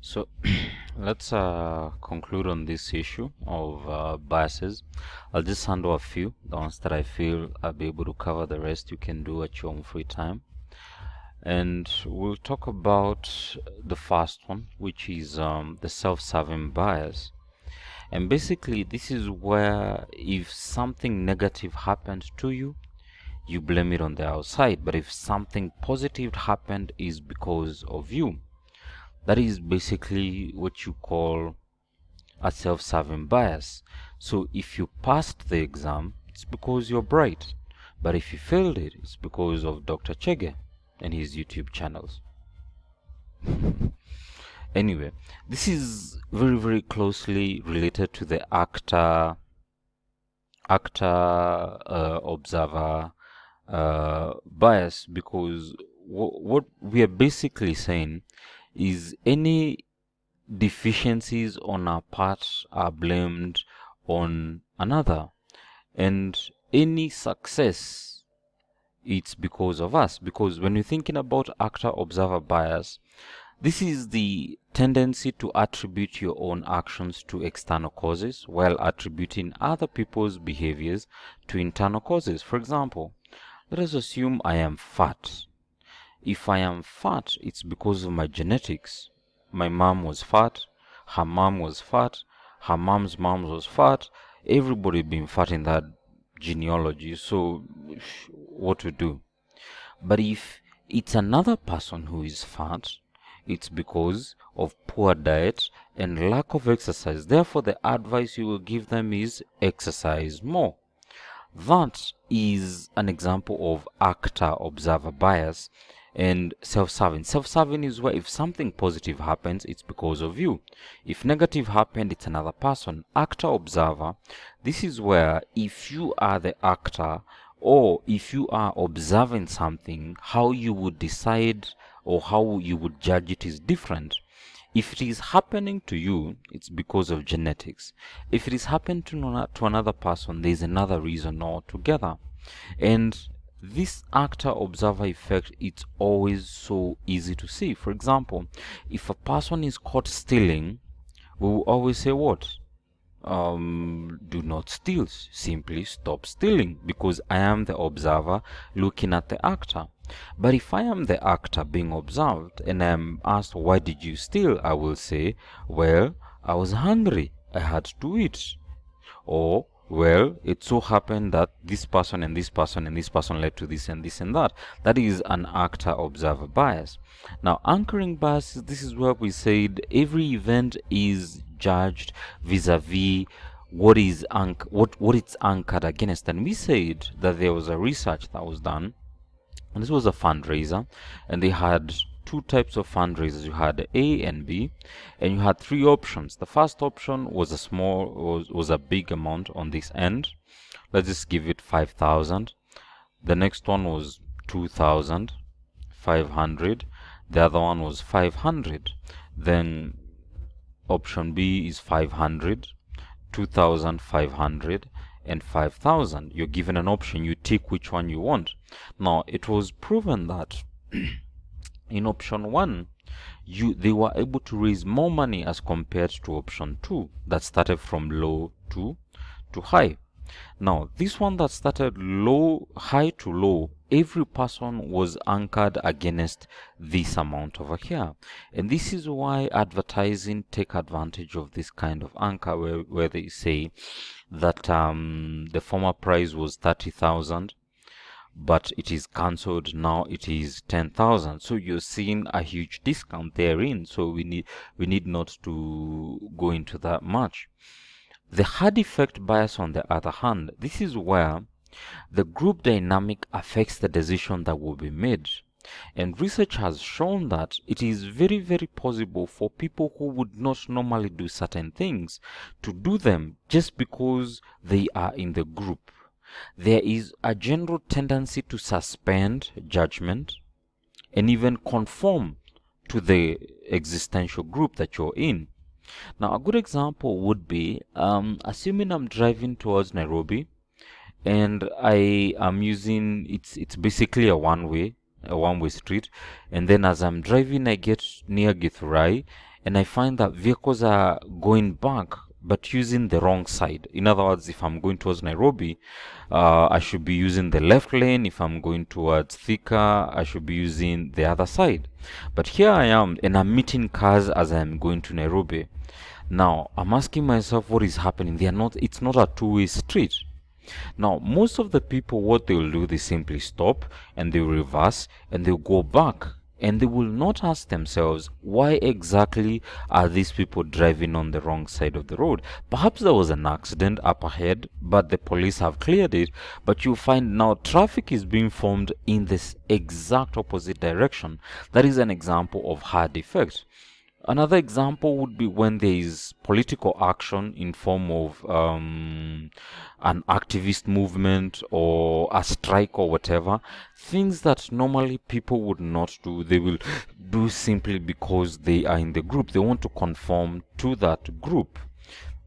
So let's conclude on this issue of biases. I'll just handle a few, the ones that I feel I'll be able to cover. The rest you can do at your own free time. And we'll talk about the first one, which is the self-serving bias. And basically, this is where if something negative happened to you, you blame it on the outside. But if something positive happened, is because of you. That is basically what you call a self-serving bias. So if you passed the exam, it's because you're bright. But if you failed it, it's because of Dr. Chege and his YouTube channels. Anyway, this is very, very closely related to the actor observer bias, because what we are basically saying is any deficiencies on our part are blamed on another, and any success, it's because of us. Because when you're thinking about actor observer bias, this is the tendency to attribute your own actions to external causes while attributing other people's behaviors to internal causes. For example, let us assume I am fat. If I am fat, it's because of my genetics. My mom was fat, her mom was fat, her mom's mom was fat, everybody been fat in that genealogy, so what to do? But if it's another person who is fat, it's because of poor diet and lack of exercise. Therefore, the advice you will give them is exercise more. That is an example of actor observer bias and self-serving. Self-serving is where if something positive happens, it's because of you. If negative happened, it's another person. Actor observer, this is where if you are the actor or if you are observing something, how you would decide or how you would judge it is different. If it is happening to you, it's because of genetics. If it is happening to another person, there's another reason altogether. And this actor observer effect, it's always so easy to see. For example, if a person is caught stealing, we will always say what? Do not steal. Simply stop stealing, because I am the observer looking at the actor. But if I am the actor being observed and I am asked, why did you steal? I will say, well, I was hungry, I had to eat. Or, well, it so happened that this person and this person and this person led to this and this and that. That is an actor observer bias. Now, anchoring bias, this is where we said every event is judged vis-a-vis what it's anchored against. And we said that there was a research that was done, and this was a fundraiser, and they had two types of fundraisers. You had A and B, and you had three options. The first option was was a big amount on this end. Let's just give it 5,000. The next one was 2,500. The other one was 500. Then option B is 500, 2,500, and 5,000. You're given an option, you tick which one you want. Now, it was proven that in option 1, they were able to raise more money as compared to option 2 that started from low to high. Now, this one that started high to low, every person was anchored against this amount over here. And this is why advertising take advantage of this kind of anchor, where they say that the former price was 30,000, but it is cancelled, now it is 10,000. So you're seeing a huge discount therein. So we need not to go into that much. The hard effect bias, on the other hand, this is where the group dynamic affects the decision that will be made. And research has shown that it is very, very possible for people who would not normally do certain things to do them just because they are in the group. There is a general tendency to suspend judgment and even conform to the existential group that you're in. Now, a good example would be, assuming I'm driving towards Nairobi and I am using, it's basically a one-way, a one-way street, and then as I'm driving, I get near Githurai, and I find that vehicles are going back but using the wrong side. In other words, if I'm going towards Nairobi, I should be using the left lane. If I'm going towards Thika, I should be using the other side. But here I am, and I'm meeting cars as I'm going to Nairobi. Now, I'm asking myself what is happening. It's not a two-way street. Now, most of the people, what they will do, they simply stop and they will reverse and they'll go back. And they will not ask themselves, why exactly are these people driving on the wrong side of the road? Perhaps there was an accident up ahead, but the police have cleared it. But you find now traffic is being formed in this exact opposite direction. That is an example of hard effect. Another example would be when there is political action in form of an activist movement or a strike or whatever. Things that normally people would not do, they will do simply because they are in the group. They want to conform to that group.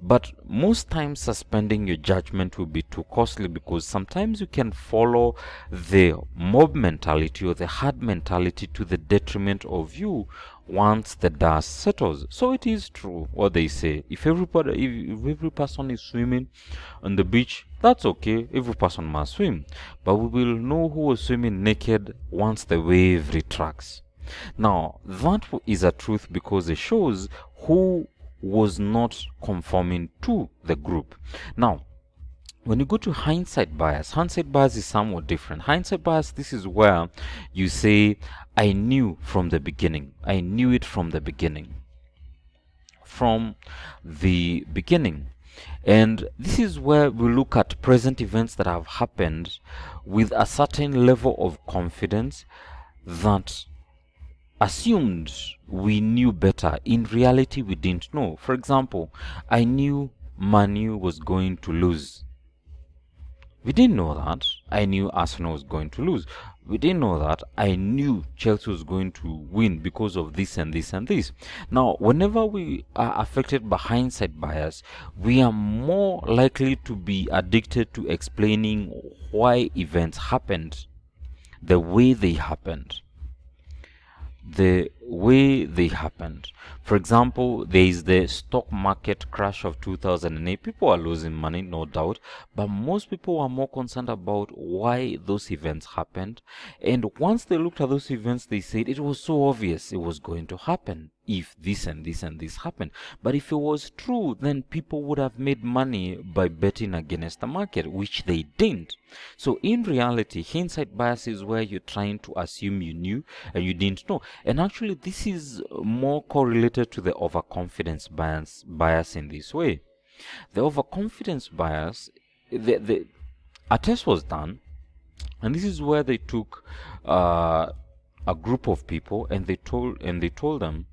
But most times suspending your judgment will be too costly, because sometimes you can follow the mob mentality or the herd mentality to the detriment of you once the dust settles. So it is true what they say. If every person is swimming on the beach, that's okay. Every person must swim. But we will know who was swimming naked once the wave retracts. Now, that is a truth because it shows who was not conforming to the group. Now, when you go to hindsight bias is somewhat different. Hindsight bias, this is where you say, I knew from the beginning. I knew it from the beginning. From the beginning. And this is where we look at present events that have happened with a certain level of confidence that assumed we knew better. In reality, we didn't know. For example, I knew Manu was going to lose. We didn't know that. I knew Arsenal was going to lose. We didn't know that. I knew Chelsea was going to win because of this and this and this. Now, whenever we are affected by hindsight bias, we are more likely to be addicted to explaining why events happened the way they happened. The way they happened. For example, there is the stock market crash of 2008. People are losing money, no doubt, but most people are more concerned about why those events happened. And once they looked at those events, they said it was so obvious it was going to happen if this and this and this happened. But if it was true, then people would have made money by betting against the market, which they didn't. So in reality, hindsight bias is where you're trying to assume you knew and you didn't know. And actually, this is more correlated to the overconfidence bias in this way. The overconfidence bias, a test was done, and this is where they took a group of people and they told them,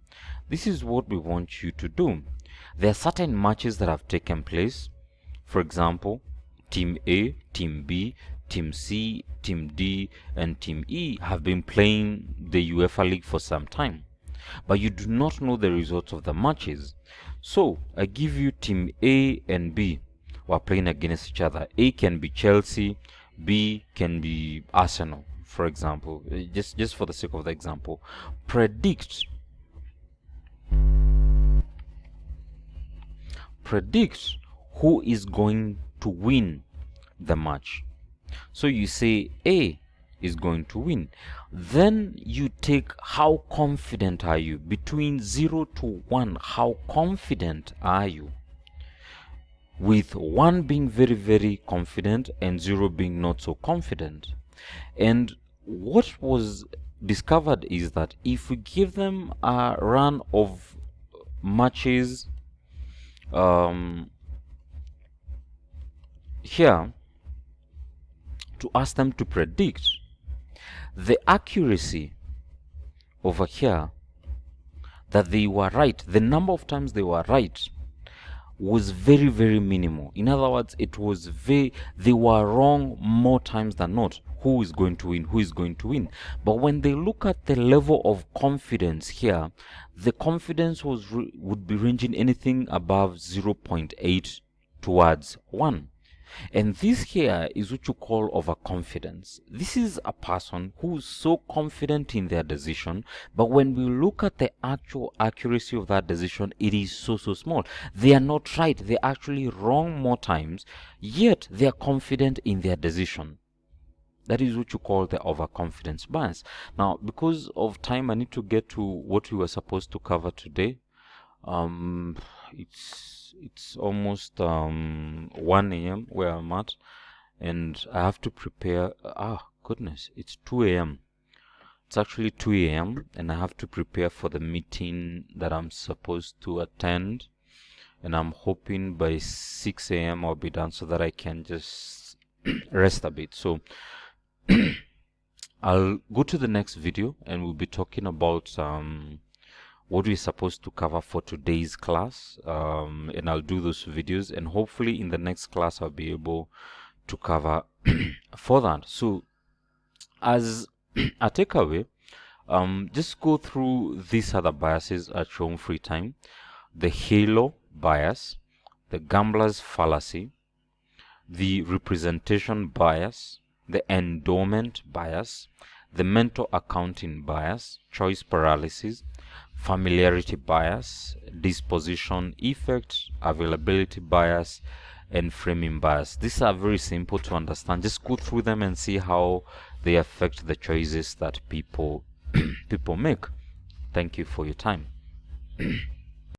this is what we want you to do. There are certain matches that have taken place. For example, Team A, Team B, Team C, Team D, and Team E have been playing the UEFA League for some time, but you do not know the results of the matches. So I give you Team A and B who are playing against each other. A can be Chelsea, B can be Arsenal, for example. Just for the sake of the example, predict who is going to win the match. So you say A is going to win. Then you take how confident are you? Between 0 to 1, how confident are you? With 1 being very, very confident and 0 being not so confident. And what was discovered is that if we give them a run of matches here to ask them to predict, the accuracy over here that they were right, the number of times they were right, was very, very minimal. In other words, they were wrong more times than not. Who is going to win? But when they look at the level of confidence here, the confidence would be ranging anything above 0.8 towards 1. And this here is what you call overconfidence. This is a person who's so confident in their decision, but when we look at the actual accuracy of that decision, it is so small. They are not right. They're actually wrong more times, yet they are confident in their decision. That is what you call the overconfidence bias. Now, because of time, I need to get to what we were supposed to cover today. Um, it's almost 1 a.m. where I'm at, and I have to prepare. Ah, goodness, it's 2 a.m. It's actually 2 a.m. and I have to prepare for the meeting that I'm supposed to attend. And I'm hoping by 6 a.m. I'll be done so that I can just rest a bit. So I'll go to the next video and we'll be talking about what we're supposed to cover for today's class, and I'll do those videos, and hopefully in the next class I'll be able to cover for that. So as a takeaway, just go through these other biases at your own free time: the halo bias, the gambler's fallacy, the representation bias, the endowment bias, the mental accounting bias, choice paralysis, familiarity bias, disposition effect, availability bias, and framing bias. These are very simple to understand. Just go through them and see how they affect the choices that people make. Thank you for your time.